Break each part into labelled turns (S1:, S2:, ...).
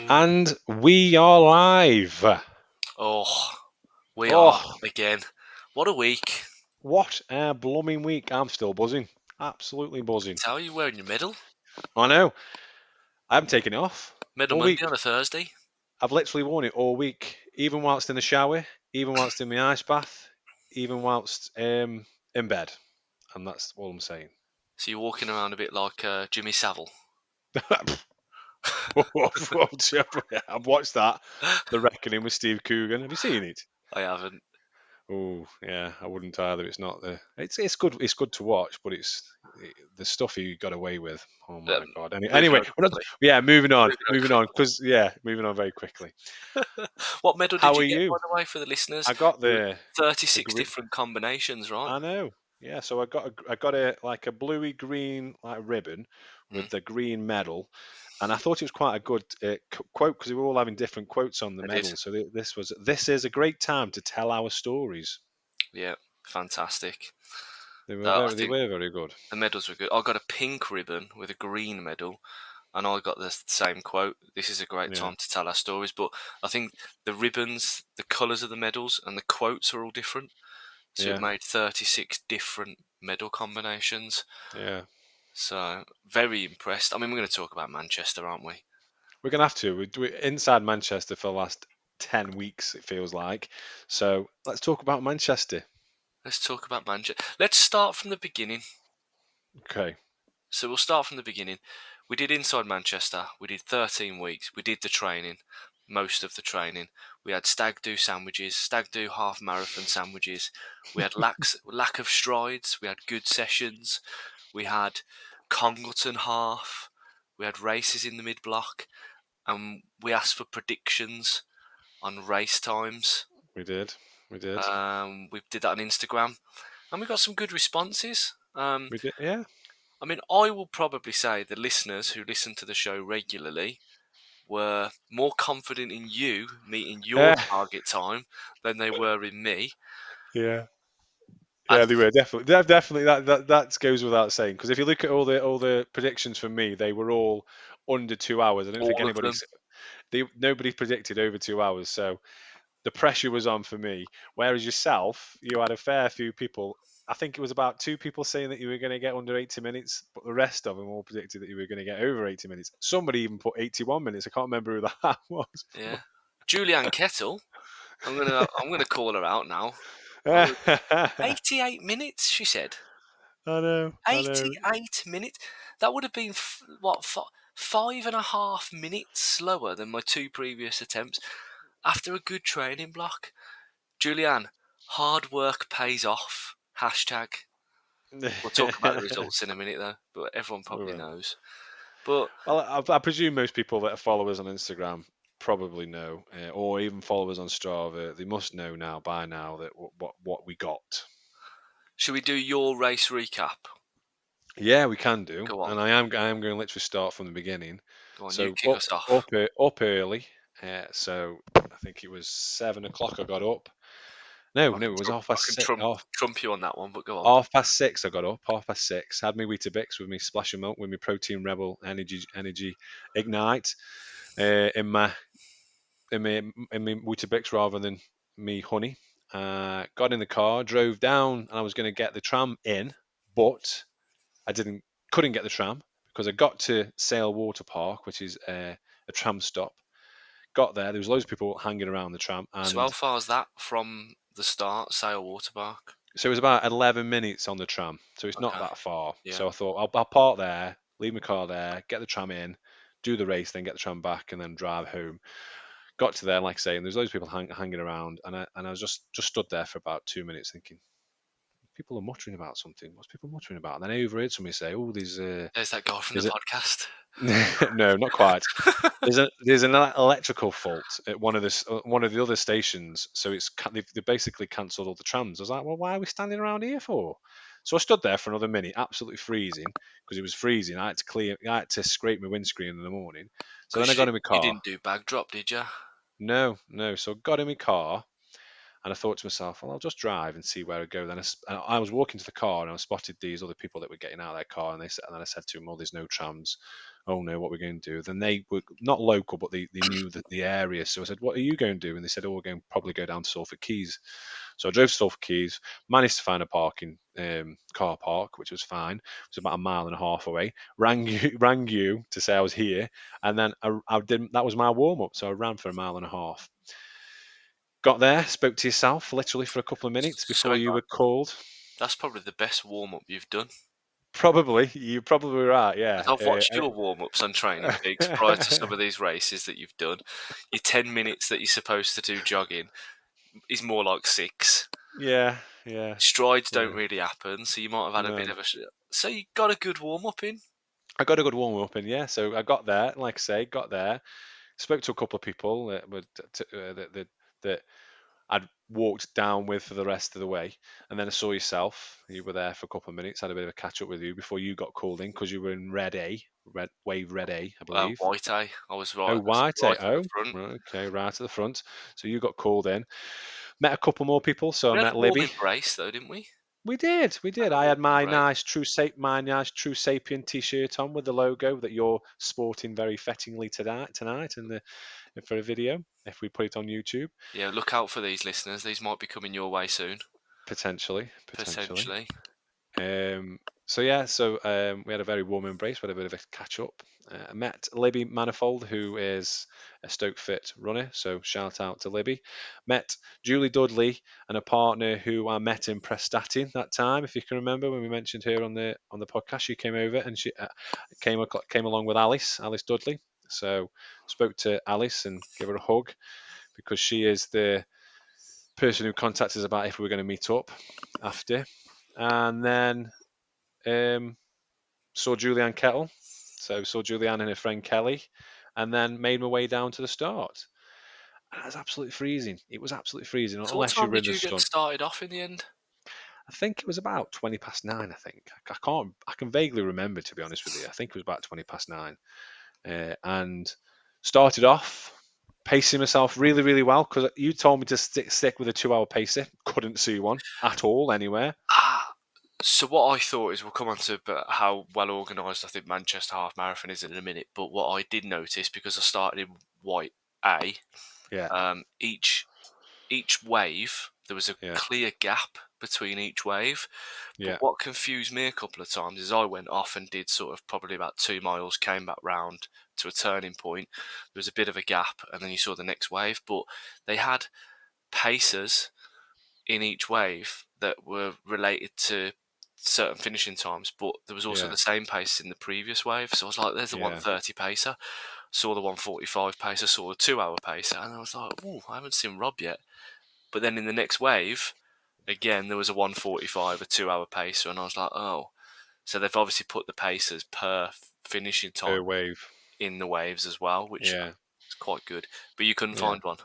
S1: And we are live.
S2: Oh, we are
S1: Oh,
S2: again. What a week.
S1: what a blooming week. I'm still buzzing. Absolutely buzzing.
S2: Tell you wearing your medal.
S1: I know. I haven't taken it off
S2: Medal
S1: all
S2: Monday
S1: week.
S2: on a Thursday.
S1: I've literally worn it all week, even whilst in the shower, even whilst in my ice bath, even whilst in bed. And that's all I'm saying.
S2: So you're walking around a bit like Jimmy Savile.
S1: I've watched that. The Reckoning with Steve Coogan. Have you seen it?
S2: I haven't.
S1: Oh yeah, I wouldn't either. It's not the. It's good. It's good to watch, but the stuff he got away with. Oh my god.
S2: Moving
S1: Anyway,
S2: on
S1: we're not,
S2: quickly.
S1: yeah, moving on,
S2: Moving on
S1: moving on,
S2: quickly.
S1: because moving on very quickly.
S2: What medal did
S1: How
S2: you
S1: are
S2: get, by
S1: you?
S2: the way, for the listeners?
S1: I got
S2: There were
S1: the
S2: 36
S1: green.
S2: different combinations, right?
S1: I know. Yeah, so I got a like a bluey green like ribbon
S2: Mm,
S1: with the green medal, and I thought it was quite a good quote because we were all having different quotes on the
S2: I did.
S1: medal. So this is a great time to tell our stories.
S2: Yeah, fantastic.
S1: They were
S2: I
S1: very they
S2: think
S1: were very good.
S2: the medals were good. I got a pink ribbon with a green medal, and I got the same quote. This is a great
S1: Yeah.
S2: time to tell our stories, but I think the ribbons, the colours of the medals, and the quotes are all different. So it
S1: Yeah.
S2: made 36 different medal combinations.
S1: Yeah.
S2: So very impressed. I mean, we're going to talk about Manchester, aren't we?
S1: We're gonna have to. We're inside Manchester for the last 10 weeks. It feels like. So let's talk about Manchester.
S2: Let's talk about Manchester. Let's start from the beginning.
S1: Okay.
S2: So we'll start from the beginning. We did Inside Manchester. We did 13 weeks. We did the training, most of the training. We had stag do sandwiches, stag do half marathon sandwiches. We had lack of strides. We had good sessions. We had Congleton half. We had races in the mid block, and we asked for predictions on race times.
S1: We did. We did.
S2: We did that on Instagram, and we got some good responses.
S1: We did. Yeah.
S2: I mean, I will probably say the listeners who listen to the show regularly were more confident in you meeting your
S1: Yeah.
S2: target time than they were in me.
S1: Yeah. Yeah,
S2: And
S1: they were definitely. Definitely that goes without saying. Because if you look at all the predictions for me, they were all under 2 hours. I don't think
S2: all of them,
S1: nobody predicted over 2 hours. So the pressure was on for me. Whereas yourself, you had a fair few people. I think it was about two people saying that you were going to get under 80 minutes, but the rest of them all predicted that you were going to get over 80 minutes. Somebody even put 81 minutes. I can't remember who that was.
S2: yeah. Julianne Kettle, I'm gonna call her out now. I'm gonna,
S1: I
S2: 88 minutes, she said.
S1: know, I know.
S2: 88 minutes. That would have been 5.5 minutes slower than my two previous attempts after a good training block. Julianne, hard work pays off. Hashtag. We'll talk about the results in a minute, though, but everyone
S1: We
S2: probably
S1: will.
S2: knows. But
S1: Well, I presume most people that follow us on Instagram probably know, or even follow us on Strava. They must know now by now that what we got.
S2: should we do your race recap?
S1: Yeah, we can do,
S2: Go on.
S1: and I am going to literally start from the beginning.
S2: Go on, you
S1: So
S2: kick us off.
S1: up early. So I think it was 7 o'clock. I got up. No,
S2: I
S1: no,
S2: can,
S1: it was
S2: trump,
S1: half
S2: I
S1: past
S2: can
S1: six.
S2: trump, trump you on that one, but go on.
S1: Half past six. I got up. Half past six. Had my Weetabix with me splash 'em up with my Protein Rebel Energy Ignite in my in my Weetabix rather than me honey. Got in the car, drove down, and I was going to get the tram in, but I couldn't get the tram because I got to Sale Water Park, which is a tram stop. Got there was loads of people hanging around the tram,
S2: So how
S1: and
S2: far is that from the start, Sale Water Park?
S1: so it was about 11 minutes on the tram, so it's not
S2: Okay,
S1: that far.
S2: yeah.
S1: So I thought I'll park there, leave my car there, get the tram in, do the race, then get the tram back, and then drive home. Got to there, like I say, and there's loads of people hanging around, and I was just stood there for about 2 minutes thinking, people are muttering about something. What's people muttering about? And then I overheard somebody say, "Oh,
S2: There's that guy from the
S1: there's a
S2: podcast.
S1: no, not quite. There's an electrical fault at one of the other stations, so they've basically cancelled all the trams." I was like, "Well, why are we standing around here for?" So I stood there for another minute, absolutely freezing because it was freezing. I had to scrape my windscreen in the morning. So then I
S2: Because
S1: got in my
S2: you
S1: car.
S2: didn't do bag drop, did you?
S1: No, no. So I got in my car And I thought to myself, well, I'll just drive and see where I go. Then I was walking to the car and I spotted these other people that were getting out of their car, and and then I said to them, "Oh, there's no trams. Oh no, what we're going to do?" Then they were not local, but they knew the area. So I said, "What are you going to do?" And they said, "Oh, we're going to probably go down to Salford Quays." So I drove to Salford Quays, managed to find a parking car park, which was fine. It was about a mile and a half away. Rang you to say I was here, and then I didn't. That was my warm up. So I ran for a mile and a half. Got there, spoke to yourself literally for a couple of minutes
S2: So
S1: before
S2: hang
S1: you
S2: on.
S1: were called.
S2: That's probably the best warm up you've done.
S1: Probably, you're probably right. Yeah.
S2: 'Cause I've watched your warm ups on Training Peaks prior to some of these races that you've done. Your 10 minutes that you're supposed to do jogging is more like 6.
S1: yeah, yeah,
S2: Strides don't
S1: yeah.
S2: really happen, so you might have had a bit
S1: No,
S2: of a. So you got a good warm up in.
S1: I got a good warm up, and yeah, so I got there. Like I say, got there. Spoke to a couple of people that I'd walked down with for the rest of the way, and then I saw yourself. You were there for a couple of minutes. Had a bit of a catch up with you before you got called in because you were in Red A, Red Wave Red A, I believe.
S2: White A. I was
S1: Oh, White A.
S2: right at the
S1: Oh,
S2: front.
S1: right, okay, right at the front. So you got called in. Met a couple more people. So I
S2: We had a
S1: met
S2: warm
S1: Libby.
S2: embrace though, didn't we?
S1: We did, we
S2: Had
S1: did.
S2: a
S1: I
S2: warm
S1: had
S2: embrace.
S1: my nice True Sapien T-shirt on with the logo that you're sporting very fettingly tonight, and for a video if we put it on YouTube,
S2: Yeah, look out for these listeners. These might be coming your way soon,
S1: potentially.
S2: potentially.
S1: So yeah, we had a very warm embrace. We had a bit of a catch up. I met Libby Manifold, who is a Stoke Fit runner. So shout out to Libby. Met Julie Dudley and a partner who I met in Prestatyn that time. If you can remember when we mentioned her on the podcast, she came over and she came along with Alice Dudley. So spoke to Alice and gave her a hug because she is the person who contacted us about if we were going to meet up after. And then saw Julianne Kettle. So saw Julianne and her friend Kelly, and then made my way down to the start. And it was absolutely freezing. It was absolutely freezing
S2: So what
S1: unless you
S2: time
S1: were in
S2: did
S1: the
S2: you get
S1: sun.
S2: started off in the end?
S1: I think it was about 20 past 9. I think I can't. I can vaguely remember, to be honest with you. I think it was about 20 past 9, and started off pacing myself really, really well because you told me to stick with a 2 hour pacer. Couldn't see one at all anywhere.
S2: Ah, so what I thought is we'll come on to how well organised I think Manchester Half Marathon is in a minute. But what I did notice because I started in White A,
S1: Yeah,
S2: each wave there was a
S1: yeah,
S2: clear gap between each wave. But
S1: yeah,
S2: what confused me a couple of times is I went off and did sort of probably about 2 miles, came back round to a turning point. There was a bit of a gap, and then you saw the next wave. But they had pacers in each wave that were related to certain finishing times, but there was also
S1: yeah,
S2: the same pace in the previous wave. So I was like, there's the
S1: yeah.
S2: 130 pacer. Saw the 145 pacer, saw the 2 hour pacer, and I was like, oh, I haven't seen Rob yet. But then in the next wave, again, there was a 145, a 2 hour pacer, and I was like, oh. So they've obviously put the pacers per finishing
S1: Per
S2: time
S1: wave.
S2: in the waves as well, which
S1: Yeah,
S2: is quite good. But you couldn't
S1: yeah.
S2: find one.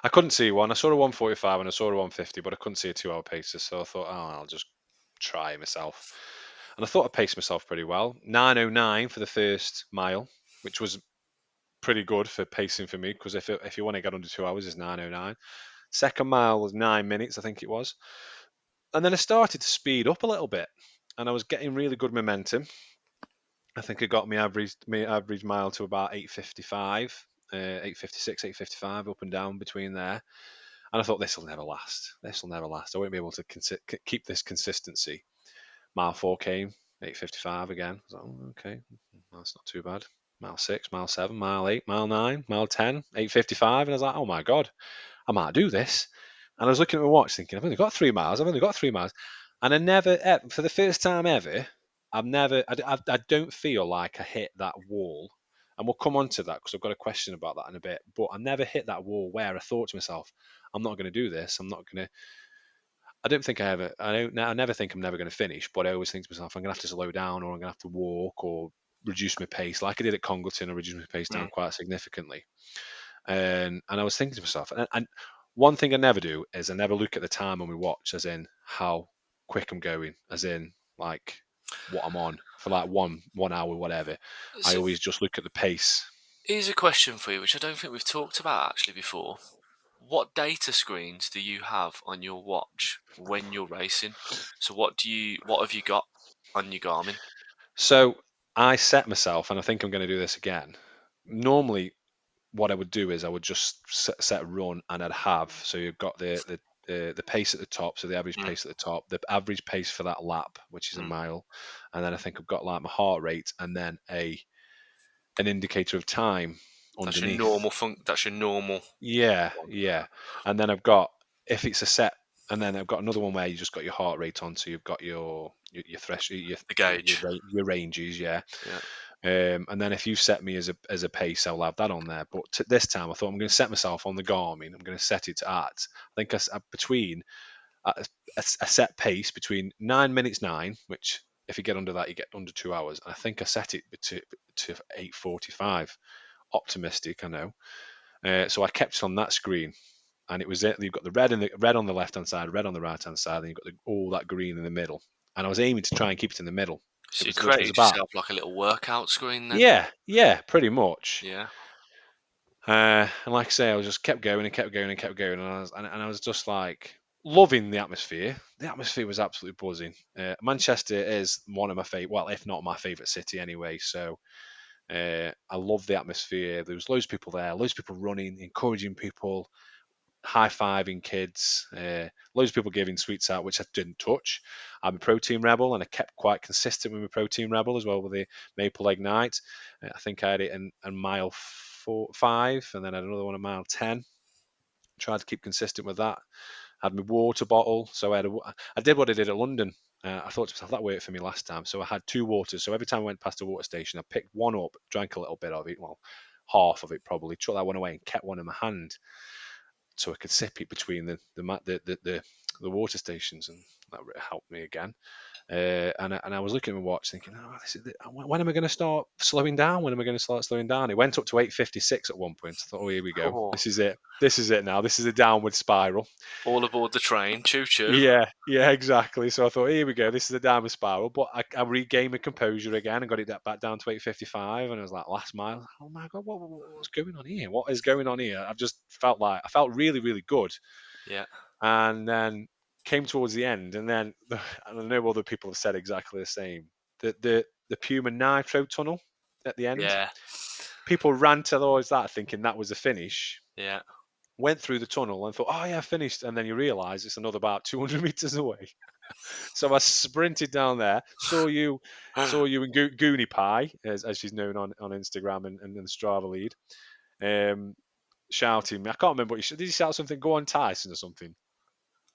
S1: I couldn't see one. I saw a 145 and I saw a 150, but I couldn't see a 2 hour pacer. So I thought, oh, I'll just try myself. And I thought I paced myself pretty well. 9:09 for the first mile, which was pretty good for pacing for me because if you want to get under 2 hours, it's 9:09. Second mile was 9 minutes, I think it was. And then I started to speed up a little bit, and I was getting really good momentum. I think I got my average mile to about 8:55, 8:56, 8:55 up and down between there. And I thought this will never last. This will never last. I won't be able to keep this consistency. Mile 4 came, 8:55 again. I was like, oh, okay, that's not too bad. Mile 6, mile 7, mile 8, mile 9, mile 10, 8:55, and I was like, oh my god, I might do this. And I was looking at my watch, thinking, I've only got 3 miles. I've only got 3 miles, and I never, for the first time ever, I've never, I don't feel like I hit that wall. And we'll come on to that because I've got a question about that in a bit. But I never hit that wall where I thought to myself, I'm not going to do this. I'm not going to. I don't think I ever. I don't. I never think I'm never going to finish. But I always think to myself, I'm going to have to slow down, or I'm going to have to walk, or reduce my pace, like I did at Congleton. I reduced my pace down
S2: Mm.
S1: quite significantly. And I was thinking to myself, and one thing I never do is I never look at the time when we watch, as in how quick I'm going, as in like what I'm on for like one hour, whatever. I
S2: So
S1: always just look at the pace.
S2: here's a question for you, which I don't think we've talked about actually before. what data screens do you have on your watch when you're racing? So what have you got on your Garmin?
S1: So I set myself, and I think I'm going to do this again. Normally, what I would do is I would just set a run, and I'd have, so you've got the pace at the top, so the average
S2: Mm,
S1: pace at the top, the average pace for that lap, which is a
S2: mm.
S1: mile, and then I think I've got like my heart rate, and then a an indicator of time underneath.
S2: That's your normal
S1: Yeah,
S2: one.
S1: yeah. And then I've got, if it's a set, and then I've got another one where you just got your heart rate on, so you've got your thresh,
S2: The gauge.
S1: your ranges, yeah.
S2: Yeah.
S1: And then if you set me as a pace, I'll have that on there. But this time, I thought I'm going to set myself on the Garmin. I'm going to set it at, I think, between a set pace between 9 minutes nine, which if you get under that, you get under 2 hours. And I think I set it to 8:45. Optimistic, I know. So I kept it on that screen, and it was it. You've got the red on the left hand side, red on the right hand side, and you've got all that green in the middle. And I was aiming to try and keep it in the middle.
S2: So you
S1: Which was
S2: created
S1: about,
S2: yourself like a little workout screen then?
S1: yeah, yeah, pretty much.
S2: Yeah.
S1: And like I say, I was just kept going and kept going and kept going, and I was just like loving the atmosphere. The atmosphere was absolutely buzzing. Manchester is one of my favorite, well, if not my favorite city anyway. So I love the atmosphere. There was loads of people there, loads of people running, encouraging people, high fiving kids, loads of people giving sweets out, which I didn't touch. I'm a protein rebel, and I kept quite consistent with my protein rebel as well with the maple ignite. I think I had it in mile 5, and then I had another one at mile 10. Tried to keep consistent with that. Had my water bottle, so I did what I did at London. I thought to myself that worked for me last time, so I had two waters. So every time I went past a water station, I picked one up, drank a little bit of it, well, half of it probably, chucked that one away, and kept one in my hand so I could sip it between the water stations, and that really helped me again. And I was looking at my watch, thinking, oh, when am I going to start slowing down? When am I going to start slowing down? It went up to 8:56 at one point. I thought, oh, here we go.
S2: Oh,
S1: This is it. This is it now. This is a downward spiral.
S2: all aboard the train. Choo choo.
S1: Yeah, yeah, exactly. So I thought, here we go. This is a downward spiral. But I regained my composure again and got it back down to 8:55. And I was like, last mile. Oh my god, what's going on here? What is going on here? I've just felt like I felt really, really good,
S2: Yeah.
S1: and then came towards the end, and then and I know other people have said exactly the same. The Puma Nitro tunnel at the end.
S2: Yeah.
S1: People ran towards that thinking that was a finish.
S2: Yeah.
S1: Went through the tunnel and thought, oh yeah, finished, and then you realise it's another about 200 meters away. So I sprinted down there, saw you and Goonie Pie, as she's known on Instagram and the Strava lead, um, shouting me. I can't remember what did. You shout something? Go on, Tyson, or something?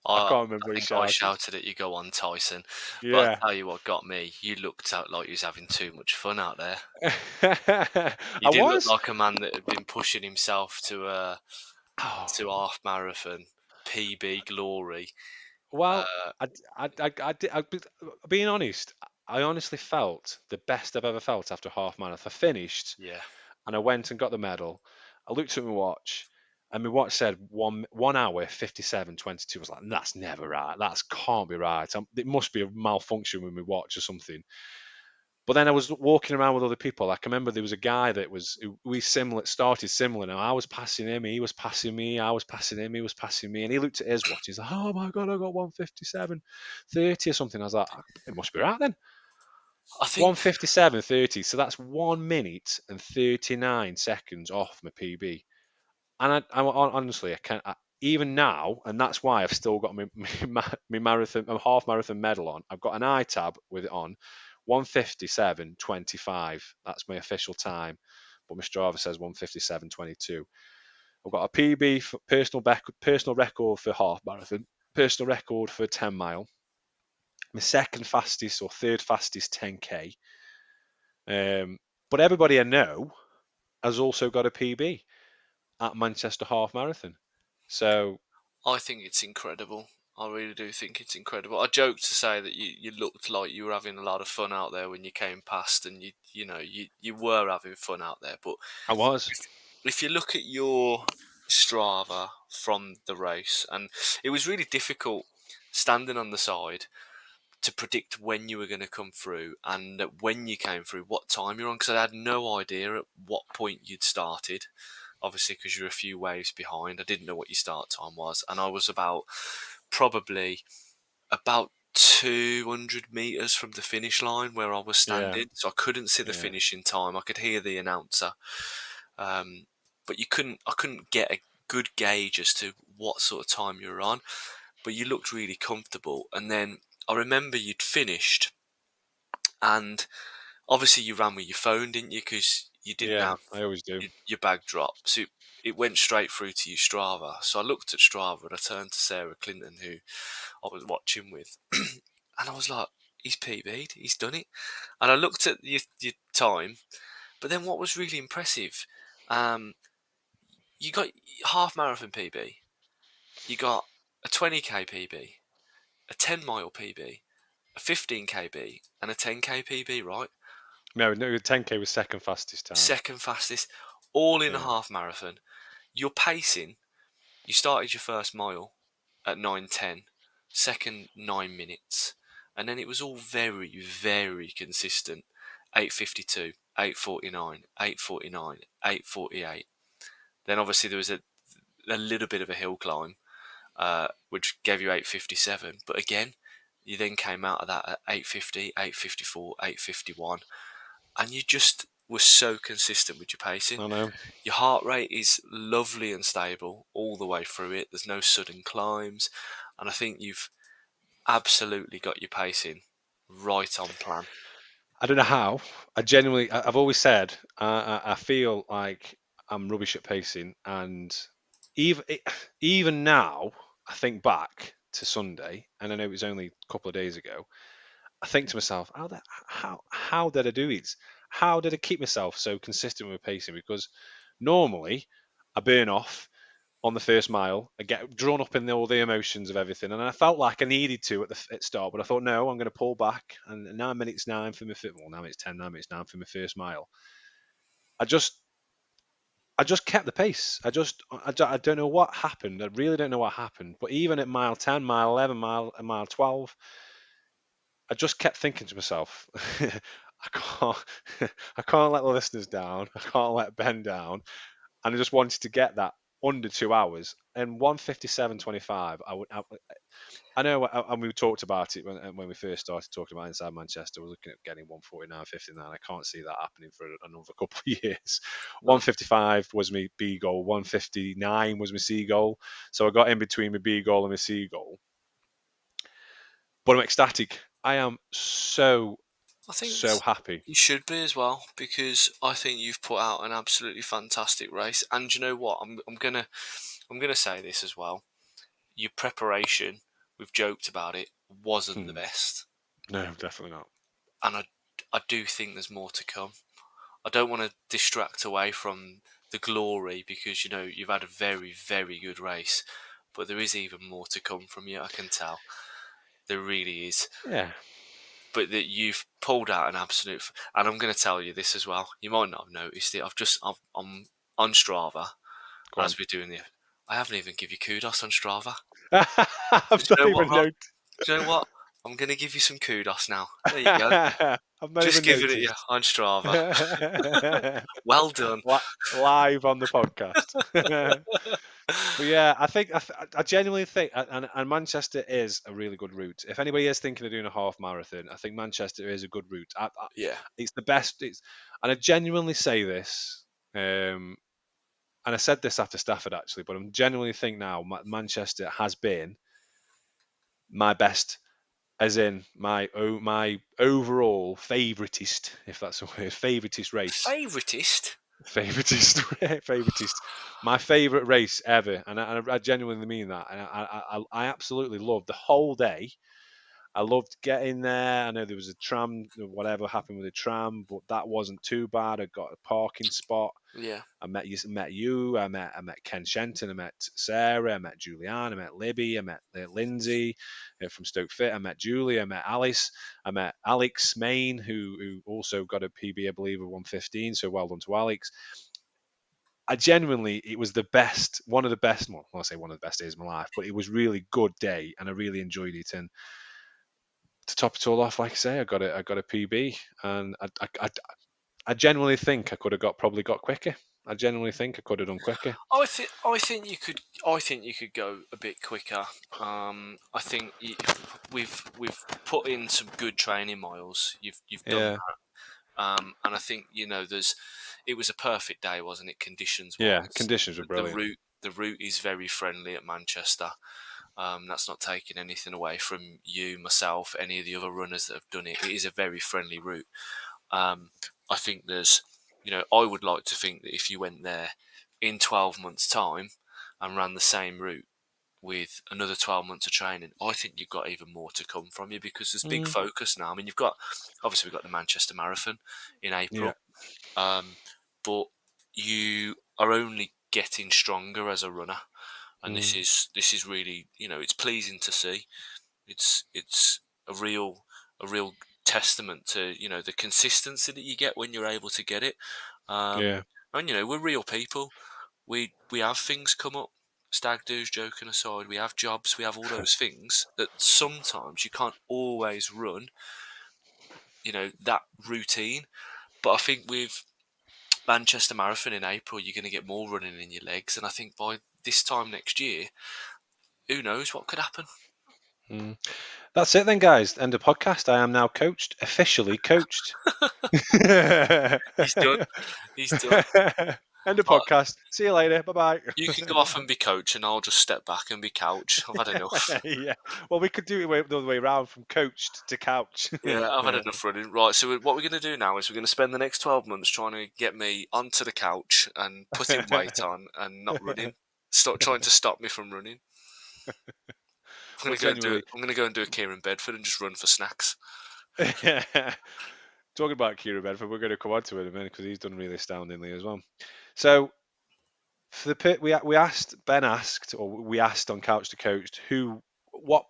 S1: I
S2: I
S1: can't remember
S2: I
S1: what he
S2: think I
S1: shouted.
S2: shouted at you, go on, Tyson. But
S1: Yeah.
S2: I tell you what got me, you looked out like you was having too much fun out there. You
S1: I
S2: did look
S1: was.
S2: like a man that had been pushing himself to
S1: Oh,
S2: half marathon, PB glory.
S1: well,
S2: Uh,
S1: being honest, I honestly felt the best I've ever felt after a half marathon. I finished,
S2: yeah,
S1: and I went and got the medal. I looked at my watch, and my watch said 1 hour 57:22. I was like, that's never right. That can't be right. It must be a malfunction with my watch or something. But then I was walking around with other people. I can remember there was a guy that we similar started similar. Now I was passing him, he was passing me, I was passing him, he was passing me, and he looked at his watch. He's like, "Oh my god, I got 1:57:30 or something." I was like, "It must be right then."
S2: I think
S1: 1:57:30. So that's 1 minute and 39 seconds off my PB. And honestly, I can't. Even now, and that's why I've still got my marathon, my half marathon medal on. I've got an iTab with it on, 1:57:25. That's my official time, but my Strava says 1:57:22. I've got a PB for personal record for half marathon, personal record for 10 mile, my second fastest or third fastest 10k. But everybody I know has also got a PB at Manchester Half Marathon. So
S2: I think it's incredible. I really do think it's incredible. I joke to say that you looked like you were having a lot of fun out there when you came past, and you were having fun out there. But
S1: I was.
S2: if you look at your Strava from the race, and it was really difficult standing on the side to predict when you were going to come through and when you came through, what time you're on, because I had no idea at what point you'd started. obviously because you're a few waves behind. I didn't know what your start time was, and I was probably about 200 meters from the finish line where I was
S1: Yeah,
S2: standing, so I couldn't see the
S1: yeah,
S2: finishing time. I could hear the announcer, um, but I couldn't get a good gauge as to what sort of time you were on. But you looked really comfortable, and then I remember you'd finished, and obviously you ran with your phone, didn't you? Because you didn't
S1: yeah.
S2: have
S1: I always do.
S2: your bag drop, so it went straight through to your Strava. So I looked at Strava and I turned to Sarah Clinton, who I was watching with, and I was like, "He's PB'd, he's done it." And I looked at your time, but then what was really impressive, um, you got half marathon PB, you got a 20k PB, a 10-mile PB, a 15k PB, and a 10k PB, right?
S1: No, no, 10K was second fastest time.
S2: Second fastest, all in a
S1: Yeah.
S2: half marathon. Your pacing, you started your first mile at 9:10, second 9 minutes, and then it was all very, very consistent. 8:52, 8:49, 8:49, 8:48. Then obviously there was a little bit of a hill climb, which gave you 8:57. But again, you then came out of that at 8:50, 8:54, 8:51, and you just were so consistent with your pacing.
S1: I know.
S2: Your heart rate is lovely and stable all the way through it. There's no sudden climbs, and I think you've absolutely got your pacing right on plan.
S1: I don't know how. I genuinely, I've always said, I feel like I'm rubbish at pacing, and even even now, I think back to Sunday, and I know it was only a couple of days ago. I think to myself, how did I do it? How did I keep myself so consistent with pacing? Because normally I burn off on the first mile. I get drawn up in all the emotions of everything, and I felt like I needed to at start, but I thought no, I'm going to pull back. And 9 minutes 9 for my well, 9 minutes 10, 9 minutes 9 for my first mile. I just I just kept the pace. I don't know what happened. I really don't know what happened. But even at mile 10, mile 11, mile 12, I just kept thinking to myself, I can't, I can't let the listeners down. I can't let Ben down. And I just wanted to get that under 2 hours. And 1:57:25, I know, and we talked about it when we first started talking about Inside Manchester. We're looking at getting 1:49:59. I can't see that happening for another couple of years.
S2: No,
S1: 1:55 was my B goal. 1:59 was my C goal. So I got in between my B goal and my C goal. But I'm ecstatic. I am so
S2: I think
S1: so happy.
S2: you should be as well because I think you've put out an absolutely fantastic race. And you know what? I'm gonna say this as well. Your preparation, we've joked about it, wasn't the
S1: Hmm.
S2: best,
S1: No, definitely not.
S2: and I do think there's more to come. I don't want to distract away from the glory because you've had a very, very good race, but there is even more to come from you. I can tell there really is.
S1: Yeah,
S2: But that you've pulled out an absolute, and I'm going to tell you this as well. You might not have noticed it. I'm on Strava
S1: go on.
S2: as we're doing the. I haven't even give you kudos on Strava. Do
S1: I've
S2: you
S1: not
S2: know what,
S1: even
S2: Ross?
S1: noticed.
S2: Do you know what? I'm going to give you some kudos now. There you go.
S1: I've not
S2: Just
S1: even
S2: giving it you
S1: noticed.
S2: on Strava. Well done.
S1: Live on the podcast. But yeah, I genuinely think, and Manchester is a really good route. If anybody is thinking of doing a half marathon, I think Manchester is a good route.
S2: Yeah.
S1: It's the best. And I genuinely say this, and I said this after Stafford actually, but I'm genuinely think now Manchester has been my best, as in my overall favoritist, if that's a word, favoritist race.
S2: Favoritist?
S1: Favoritist, favoritist. My favorite race ever, and I genuinely mean that. And I absolutely loved the whole day. I loved getting there. I know there was a tram, whatever happened with the tram, but that wasn't too bad. I got a parking spot.
S2: Yeah.
S1: I met you. I met Ken Shenton. I met Sarah. I met Julianne. I met Libby. I met Lindsay from Stoke Fit. I met Julie. I met Alice. I met Alex Main, who also got a PB, I believe, of 1:15. So well done to Alex. I genuinely, it was the best, one of the best. Well, I say one of the best days of my life, but it was really good day, and I really enjoyed it. And to top it all off, like I say, I got a PB, and I genuinely think I could have probably got quicker. I genuinely think I could have done quicker.
S2: I think you could go a bit quicker. I think we've put in some good training miles. You've done
S1: Yeah,
S2: that, and I think it was a perfect day, wasn't it? Conditions
S1: yeah.
S2: wise,
S1: Conditions were brilliant.
S2: the route is very friendly at Manchester. That's not taking anything away from you, myself, any of the other runners that have done it. It is a very friendly route. Um, I think I would like to think that if you went there in 12 months' time and ran the same route with another 12 months of training, I think you've got even more to come from you because there's big
S1: Mm,
S2: focus now. I mean, obviously we've got the Manchester Marathon in
S1: yeah.
S2: April, but you are only getting stronger as a runner, and this
S1: Mm,
S2: is this is really it's pleasing to see. It's a real testament to the consistency that you get when you're able to get it. Um,
S1: yeah.
S2: and we're real people. We have things come up. Stag do's, joking aside, we have jobs, we have all those things that sometimes you can't always run. That routine. But I think with Manchester Marathon in April, you're going to get more running in your legs, and I think by this time next year, who knows what could happen?
S1: Mm. That's it then, guys. End of podcast. I am now coached, officially coached. End
S2: He's done. He's done.
S1: of
S2: Right,
S1: podcast. See you later. Bye
S2: you can go off and be coach, and I'll just step back and be couch. I've had enough.
S1: bye. Yeah. Well, we could do it the other way around, from coached to couch.
S2: Yeah, I've had enough running. Right, so what we're going to do now is we're going to spend the next 12 months trying to get me onto the couch and putting weight on and not running. Stop trying to stop me from running.
S1: Well, genuinely,
S2: I'm going to go and do a Kieran Bedford and just run for snacks.
S1: talking about Kieran Bedford, we're going to come on to it in a minute because he's done really astoundingly as well. So for the pit, we asked on Couch to Coach what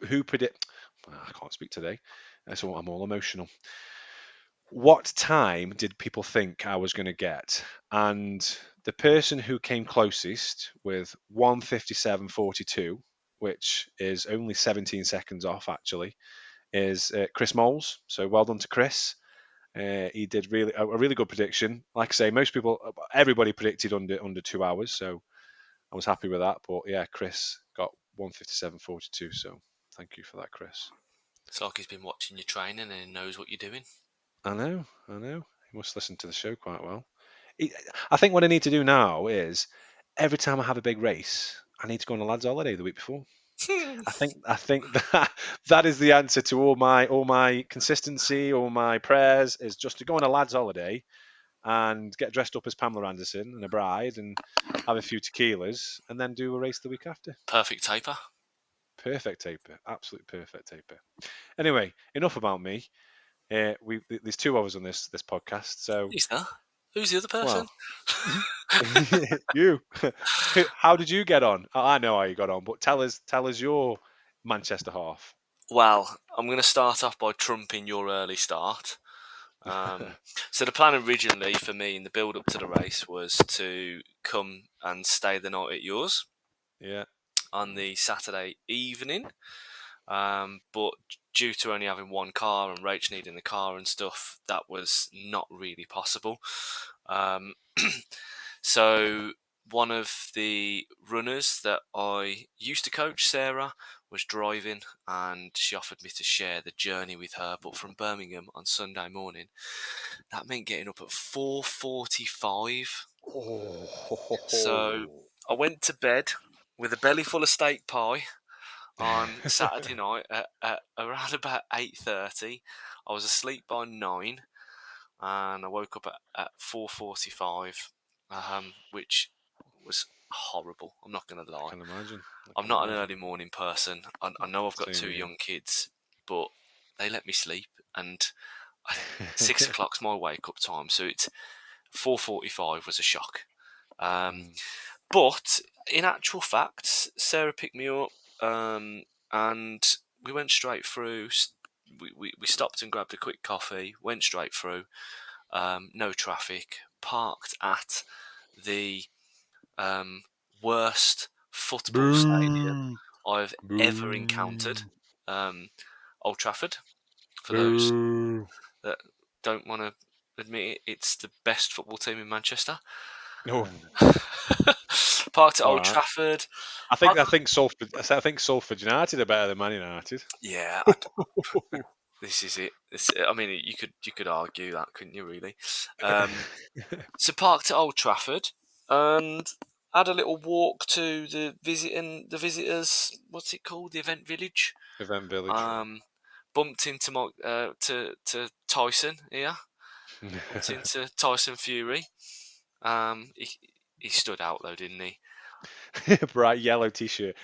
S1: who predict. I can't speak today, so I'm all emotional. What time did people think I was going to get? And the person who came closest with 1:57.42, which is only 17 seconds off actually, is Chris Moles. So well done to Chris. He did really a really good prediction. Like I say, everybody predicted under 2 hours, so I was happy with that. But yeah, Chris got 1:57.42. So thank you for that, Chris.
S2: It's like he's been watching your training and he knows what you're doing.
S1: I know. He must listen to the show quite well. I think what I need to do now is every time I have a big race, I need to go on a lads' holiday the week before. I think that that is the answer to all my consistency, all my prayers is just to go on a lads' holiday and get dressed up as Pamela Anderson and a bride and have a few tequilas and then do a race the week after.
S2: Perfect taper.
S1: Perfect taper, absolute perfect taper. Anyway, enough about me. There's 2 hours on this podcast, so
S2: Who's that? Who's the other person?
S1: well, you. How did you get on? I know how you got on, but tell us your Manchester half.
S2: Well, I'm going to start off by trumping your early start. So the plan originally for me in the build up to the race was to come and stay the night at yours
S1: Yeah,
S2: on the Saturday evening. But due to only having one car and Rach needing the car and stuff, that was not really possible. Um, so one of the runners that I used to coach, Sarah, was driving and she offered me to share the journey with her, but from Birmingham on Sunday morning. That meant getting up at 4:45. So
S1: Oh,
S2: I went to bed with a belly full of steak pie on Saturday night at around about 8:30. I was asleep by 9, and I woke up at 4:45, which was horrible. I'm not going to
S1: I
S2: lie.
S1: can imagine. I
S2: I'm
S1: can
S2: not an
S1: imagine.
S2: early morning person. I know I've got
S1: Same
S2: two
S1: here.
S2: young kids, but they let me sleep, and 6 o'clock's my wake up time. So it's 4:45 was a shock. Um,
S1: Mm.
S2: but in actual fact, Sarah picked me up, and we went straight through. We stopped and grabbed a quick coffee, went straight through, no traffic, parked at the um, worst football stadium
S1: Boo!
S2: I've ever encountered,
S1: Boo!
S2: um, Old Trafford. For those
S1: Boo!
S2: that don't want to admit it, it's the best football team in Manchester.
S1: No,
S2: Parked at
S1: all
S2: Old
S1: right.
S2: Trafford.
S1: I
S2: I
S1: think I
S2: got,
S1: think Salford. I think Salford United are better than Man United.
S2: yeah, this is it. I mean, you could argue that, couldn't you? Really. So parked at Old Trafford and had a little walk to the visitors. What's it called? The event village.
S1: Event Village.
S2: Um, bumped into my to Tyson here. Bumped into Tyson Fury. He stood out though, didn't he?
S1: Bright yellow t-shirt.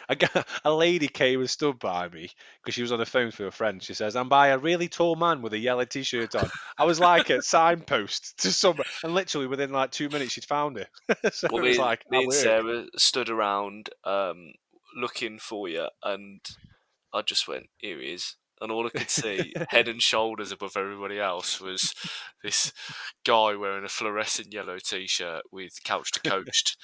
S1: A lady came and stood by me because she was on the phone for a friend. She says, "I'm by a really tall man with a yellow t-shirt on." I was like a signpost to some, and literally within like 2 minutes she'd found it. So
S2: Well,
S1: it was like,
S2: me
S1: "I
S2: and
S1: work."
S2: Sarah stood around looking for you, and I just went, "Here he is." And all I could see, head and shoulders above everybody else, was this guy wearing a fluorescent yellow T-shirt with Couch to Coached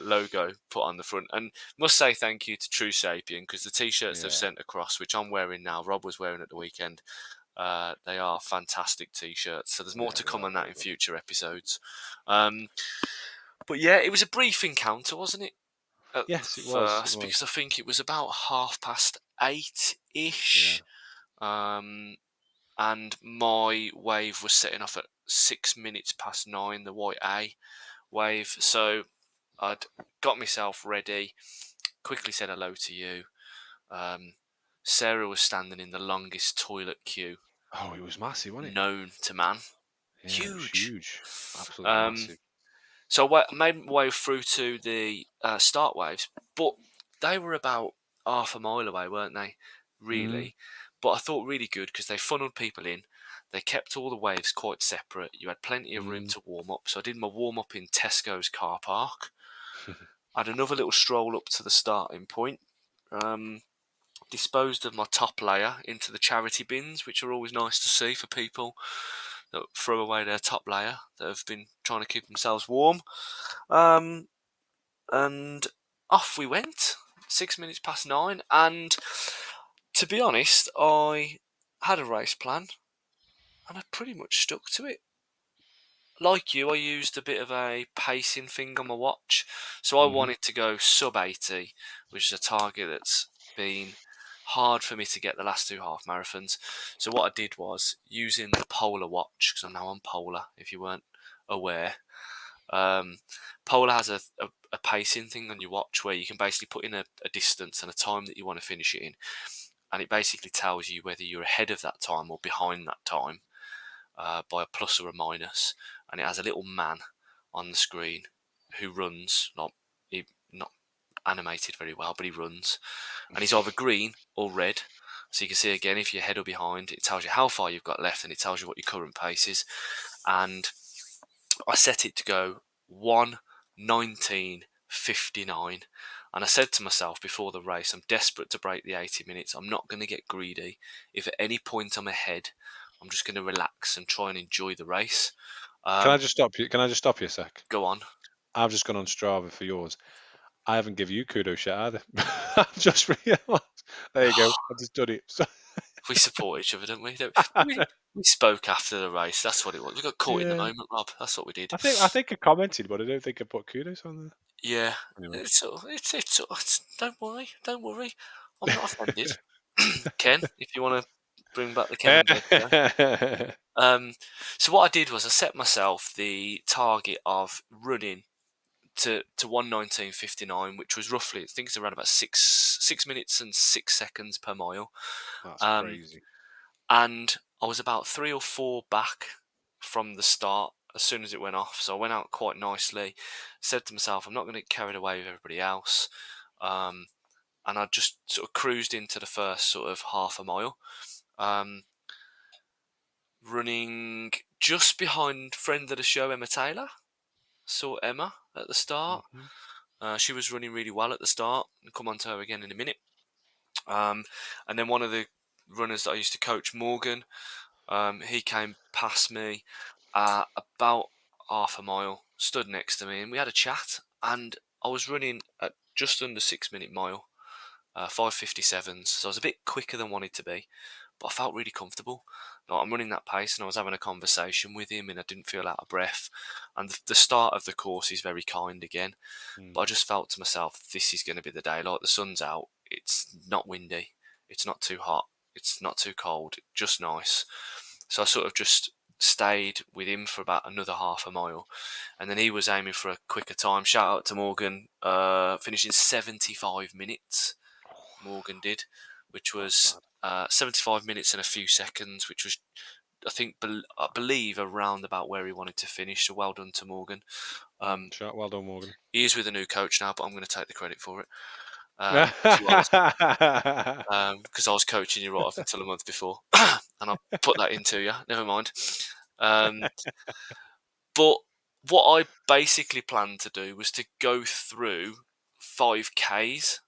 S2: logo put on the front. And must say thank you to True Sapien, because the T-shirts they've
S1: Yeah,
S2: sent across, which I'm wearing now, Rob was wearing at the weekend, they are fantastic T-shirts. So there's more
S1: yeah,
S2: to
S1: they
S2: come
S1: are
S2: on that
S1: very
S2: in
S1: good.
S2: future episodes. Um, but yeah, it was a brief encounter, wasn't it? At the
S1: Yes, it was. It
S2: first,
S1: was.
S2: because I think it was about 8:30
S1: Yeah.
S2: ish. Um, and my wave was setting off at 6 minutes past 9, the white A wave. So I'd got myself ready, quickly said hello to you. Um, Sarah was standing in the longest toilet queue
S1: Oh, it was massive, wasn't it?
S2: known to man.
S1: Yeah, it was
S2: Huge.
S1: huge. Absolutely
S2: Um,
S1: massive.
S2: so I made my way through to the start waves, but they were about half a mile away, weren't they?
S1: Mm,
S2: Really. But I thought really good because they funneled people in. They kept all the waves quite separate. You had plenty of room
S1: mm.
S2: to warm up. So I did my warm up in Tesco's car park. I had another little stroll up to the starting point. Um, Disposed of my top layer into the charity bins, which are always nice to see for people that throw away their top layer that have been trying to keep themselves warm. Um, and off we went. 6 minutes past 9, and to be honest, I had a race plan, and I pretty much stuck to it. Like you, I used a bit of a pacing thing on my watch, so I
S1: Hmm.
S2: wanted to go sub 80, which is a target that's been hard for me to get the last two half marathons. So what I did was using the Polar watch, because I'm now on Polar. If you weren't aware, um, Polar has a pacing thing on your watch where you can basically put in a distance and a time that you want to finish it in, and it basically tells you whether you're ahead of that time or behind that time by a plus or a minus, and it has a little man on the screen who runs, not animated very well, but he runs, and he's either green or red. So you can see again if you're ahead or behind. It tells you how far you've got left, and it tells you what your current pace is. And I set it to go 1:19:59, and I said to myself before the race, I'm desperate to break the 80 minutes. I'm not going to get greedy. If at any point I'm ahead, I'm just going to relax and try and enjoy the race.
S1: Can I
S2: Um,
S1: just stop you? Can I just stop you a sec?
S2: Go on.
S1: I've just gone on Strava for yours. I haven't given you kudos yet either. I've just realised. There you go. I've just done it. So,
S2: We support each other, don't we? We spoke after the race. That's what it was. We got caught in the
S1: yeah.
S2: moment, Rob. That's what we did.
S1: I think I commented, but I don't think I put kudos on there.
S2: Yeah,
S1: Anyway.
S2: don't worry, don't worry. I'm not offended. Ken, if you want to bring back the Ken and Bed show. Um, so what I did was I set myself the target of running to 1:19:59, which was roughly, I think it's around about 6 minutes and 6 seconds per mile.
S1: That's
S2: Um,
S1: crazy.
S2: and I was about 3 or 4 back from the start as soon as it went off. So I went out quite nicely. Said to myself, I'm not going to get carried away with everybody else. Um, and I just sort of cruised into the first sort of half a mile. Um, Running just behind friend of the show, Emma Taylor. Saw Emma at the start.
S1: Hmm.
S2: She was running really well at the start. I'll come on to her again in a minute. Um, and then one of the runners that I used to coach, Morgan, he came past me about half a mile, stood next to me, and we had a chat. And I was running at just under 6 minute mile, 5:57s. So I was a bit quicker than wanted to be, but I felt really comfortable. Like, I'm running that pace, and I was having a conversation with him, and I didn't feel out of breath. And the start of the course is very kind again, but
S1: Mm.
S2: I just felt to myself, this is going to be the day. Like, the sun's out, it's not windy, it's not too hot, it's not too cold, just nice. So I sort of just stayed with him for about another half a mile, and then he was aiming for a quicker time. Shout out to Morgan, finishing 75 minutes. Morgan did, which
S1: That's
S2: was
S1: mad.
S2: 75 minutes and a few seconds, which was, I think, I believe, around about where he wanted to finish. So well done to Morgan.
S1: Mm.
S2: Um,
S1: Well done, Morgan.
S2: he is with a new coach now, but I'm going to take the credit for it.
S1: Yeah,
S2: Because I was coaching you right up until a month before, and I'll put that into you. Never mind. Um, but what I basically planned to do was to go through 5Ks,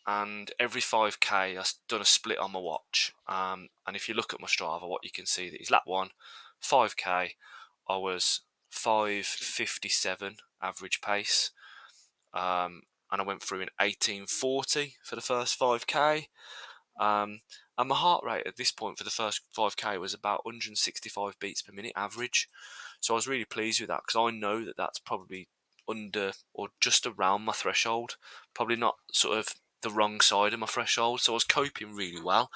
S2: and every 5K I've done a split on my watch. And if you look at my Strava, what you can see that is lap one, 5K, I was 5:57 average pace, and I went through in 18:40 for the first 5K. Um, and my heart rate at this point for the first 5K was about 165 beats per minute average. So I was really pleased with that, because I know that that's probably under or just around my threshold, probably not sort of the wrong side of my threshold. So I was coping really well,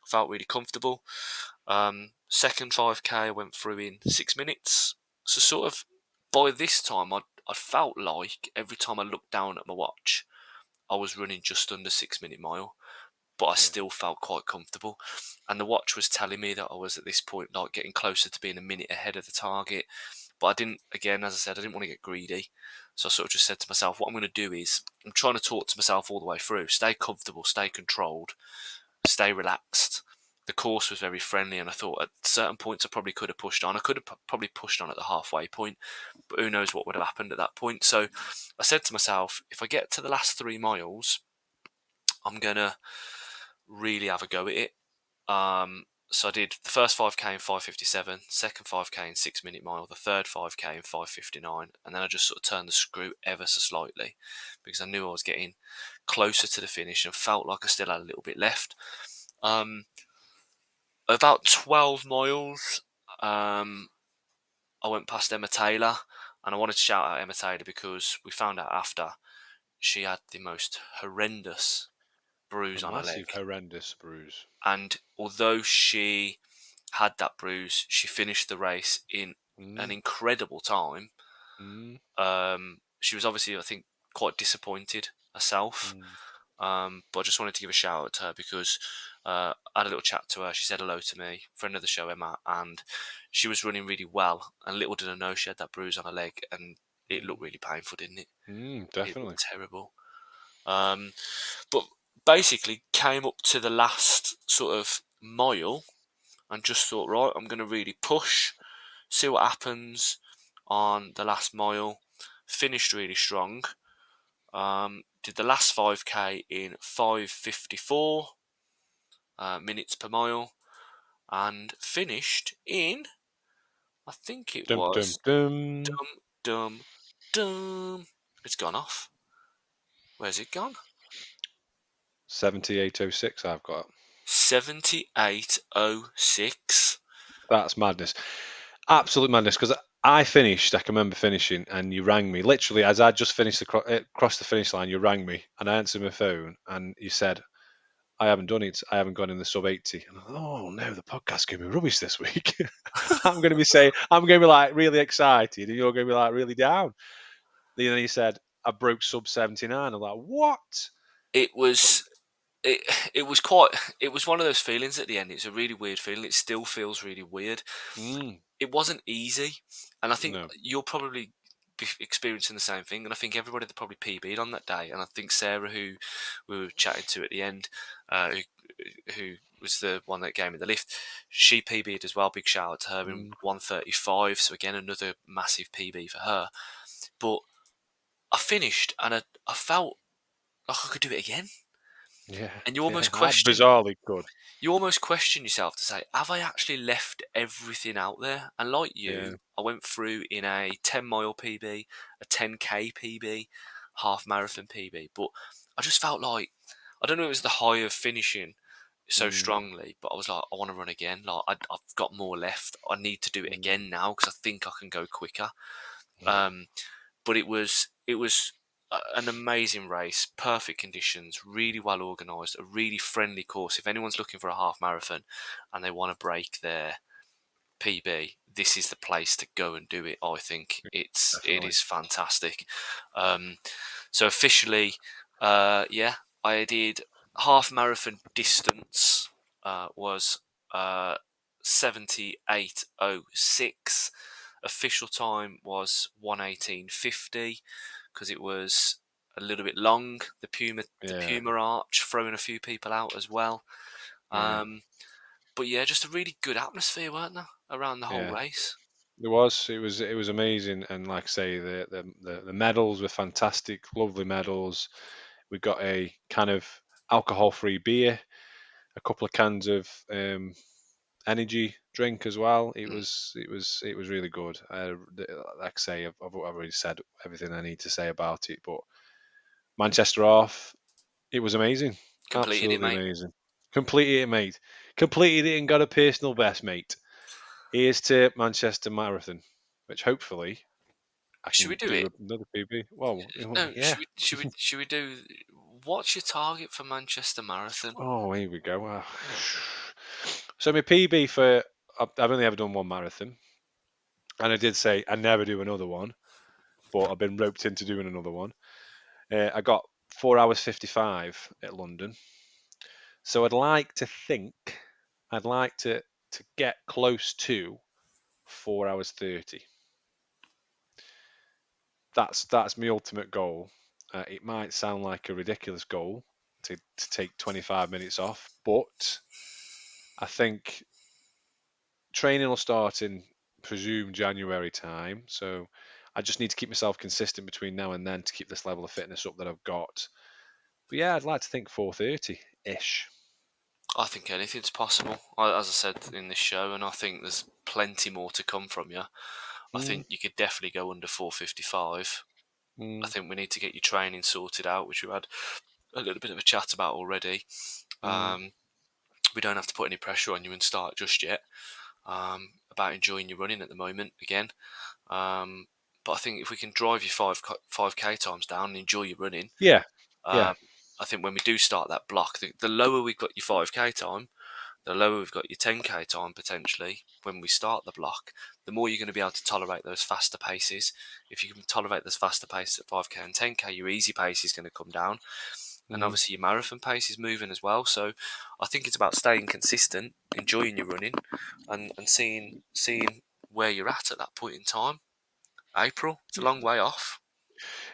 S2: felt really comfortable. Second 5K I went through in 6 minutes. So sort of by this time I felt like every time I looked down at my watch, I was running just under 6 minute mile, but I
S1: yeah.
S2: still felt quite comfortable. And the watch was telling me that I was at this point like getting closer to being a minute ahead of the target. But I didn't, again, as I said, I didn't want to get greedy. So I sort of just said to myself, what I'm going to do is I'm trying to talk to myself all the way through. Stay comfortable, stay controlled, stay relaxed. The course was very friendly, and I thought at certain points I probably could have pushed on. I could have probably pushed on at the halfway point, but who knows what would have happened at that point. So I said to myself, if I get to the last 3 miles, I'm going to really have a go at it. So I did the first 5K in 5:57, second 5K in 6 minute mile, the third 5K in 5:59, and then I just sort of turned the screw ever so slightly, because I knew I was getting closer to the finish and felt like I still had a little bit left. Um, about 12 miles, um, I went past Emma Taylor, and I wanted to shout out Emma Taylor because we found out after she had the most horrendous
S1: A
S2: bruise on her
S1: massive,
S2: leg.
S1: horrendous bruise.
S2: And although she had that bruise, she finished the race in an
S1: Mm.
S2: incredible time.
S1: Mm.
S2: She was obviously, I think, quite disappointed herself.
S1: Mm.
S2: But I just wanted to give a shout out to her because I had a little chat to her. She said hello to me, friend of the show, Emma, and she was running really well. And little did I know she had that bruise on her leg, and it
S1: Mm.
S2: looked really painful, didn't it? It
S1: Definitely.
S2: looked terrible. Um, but basically, came up to the last sort of mile and just thought, right, I'm going to really push, see what happens on the last mile. Finished really strong. Did the last 5K in 5:54 minutes per mile, and finished in, I think it
S1: Dum dum
S2: was,
S1: dum.
S2: dum dum dum. It's gone off. Where's it gone?
S1: 7806. I've got.
S2: 78:06.
S1: That's madness. Absolute madness. Because I finished. I can remember finishing, and you rang me literally as I just finished across the finish line. You rang me, and I answered my phone, and you said, "I haven't done it. I haven't gone in the sub 80." And I thought, oh no, the podcast's going to be rubbish this week. I'm going to be saying, I'm going to be like really excited, and you're going to be like really down. Then you said, I broke sub 79. I'm like, what?
S2: It was it it was quite, it was one of those feelings at the end. It's a really weird feeling. It still feels really weird.
S1: Mm,
S2: It wasn't easy, and I think
S1: no.
S2: you'll probably be experiencing the same thing. And I think everybody that probably PB'd on that day, and I think Sarah, who we were chatting to at the end, who was the one that gave me the lift, she PB'd as well. Big shout out to her in
S1: Mm,
S2: 1:35. So again, another massive PB for her. But I finished, and I felt like I could do it again.
S1: yeah,
S2: And you
S1: yeah.
S2: almost
S1: I
S2: question
S1: bizarrely good.
S2: you almost question yourself to say, have I actually left everything out there? And like
S1: Yeah.
S2: you, I went through in a 10-mile PB, a 10K PB, half marathon PB, but I just felt like, I don't know, it was the high of finishing. so
S1: Mm,
S2: strongly, but I was like, I want to run again. Like I've got more left. I need to do it
S1: mm,
S2: again now because I think I can go quicker. Um, but it was an amazing race, perfect conditions, really well organised, a really friendly course. If anyone's looking for a half marathon and they want to break their PB, this is the place to go and do it. I think it
S1: definitely.
S2: is fantastic. Um, so officially, yeah, I did half marathon distance was 78:06. Official time was 1:18:50 because it was a little bit long. The
S1: Yeah,
S2: Puma Arch throwing a few people out as well.
S1: yeah,
S2: Um, but yeah, just a really good atmosphere, weren't there, around the whole
S1: yeah.
S2: race?
S1: There was. It was amazing, and like I say, the medals were fantastic, lovely medals. We got a kind of alcohol-free beer, a couple of cans of energy drink as well. It
S2: Mm,
S1: was really good. Like I say, I've already said everything I need to say about it. But Manchester off, it was amazing,
S2: completed it,
S1: absolutely
S2: mate.
S1: amazing. Completed it, mate. Completed it and got a personal best, mate. Here's to Manchester Marathon, which hopefully I
S2: Should we
S1: can
S2: do it?
S1: do another PB. Well,
S2: No,
S1: yeah.
S2: should we do? What's your target for Manchester Marathon?
S1: Oh, here we go. So my PB for I've only ever done one marathon, and I did say I never do another one, but I've been roped into doing another one. I got 4 hours 55 at London, so I'd like to get close to 4 hours 30. That's my ultimate goal. It might sound like a ridiculous goal to take 25 minutes off, but I think training will start in presume January time. So I just need to keep myself consistent between now and then to keep this level of fitness up that I've got. But yeah, I'd like to think 4:30 ish.
S2: I think anything's possible. As I said in this show, and I think there's plenty more to come from you. I
S1: Mm,
S2: think you could definitely go under 4:55. I
S1: mm,
S2: think we need to get your training sorted out, which we had a little bit of a chat about already.
S1: mm,
S2: Um, we don't have to put any pressure on you and start just yet. About enjoying your running at the moment again. Um, but I think if we can drive your 5k times down and enjoy your running,
S1: yeah, yeah.
S2: um, I think when we do start that block, the lower we've got your 5k time, the lower we've got your 10k time potentially when we start the block, the more you're going to be able to tolerate those faster paces. If you can tolerate those faster paces at 5k and 10k, your easy pace is going to come down. And
S1: Mm,
S2: obviously your marathon pace is moving as well. So I think it's about staying consistent, enjoying your running, and seeing where you're at that point in time. April, it's a long way off,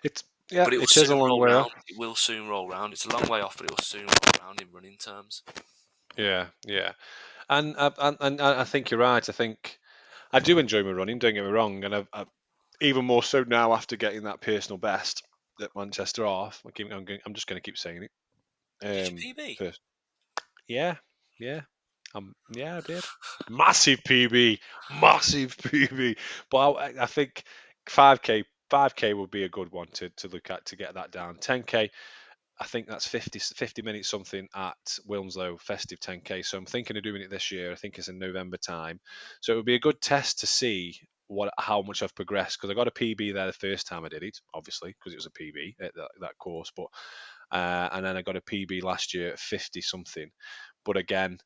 S1: it's yeah,
S2: but it will
S1: it is a
S2: soon
S1: long
S2: roll
S1: way off.
S2: round. It will soon roll round. It's a long way off, but it will soon roll round in running terms.
S1: Yeah, yeah. And I think you're right. I think I do enjoy my running. Don't get me wrong, and I've even more so now after getting that personal best at Manchester off. I'm just going to keep saying it.
S2: Did you PB?
S1: First, yeah, yeah, yeah, I did. Massive PB, massive PB. But I think 5k would be a good one to look at to get that down. 10k, I think that's 50 minutes something at Wilmslow Festive 10k. So I'm thinking of doing it this year. I think it's in November time. So it would be a good test to see how much I've progressed because I got a PB there the first time I did it, obviously because it was a PB at that course. But and then I got a PB last year at 50 something. But again,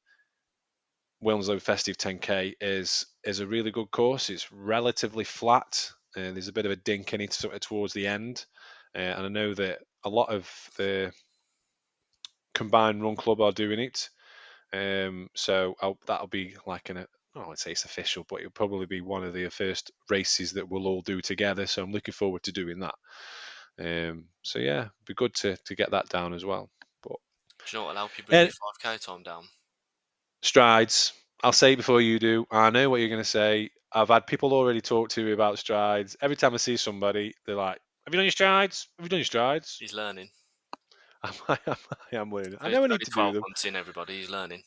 S1: Wilmslow Festive 10k is a really good course. It's relatively flat. There's a bit of a dink in it towards the end, and I know that a lot of the combined run club are doing it. So that'll be like I would say it's official, but it'll probably be one of the first races that we'll all do together. So I'm looking forward to doing that. So yeah, it'd be good to get that down as well. But
S2: Do you know what will help you bring
S1: uh,
S2: your 5k time down?
S1: strides, I'll say before you do. I know what you're going to say. I've had people already talk to me about strides. Every time I see somebody, they're like, "Have you done your strides? Have you done your strides?"
S2: He's learning.
S1: I am learning. I
S2: He's
S1: know I need
S2: only
S1: to do
S2: 12
S1: them.
S2: months in, everybody. He's learning.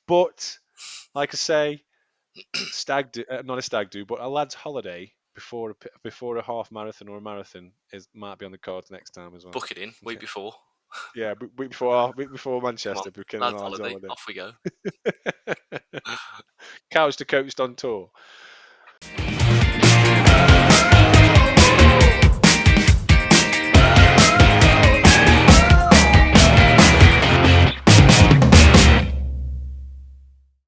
S1: But like I say, stag do, not a stag do, but a lad's holiday before a half marathon or a marathon is might be on the cards next time as well.
S2: Book it in week
S1: Okay.
S2: before.
S1: Yeah, week before
S2: Come on,
S1: Manchester, Buchanan
S2: lads
S1: Lions
S2: holiday,
S1: holiday.
S2: off we go.
S1: Couch to coast on tour.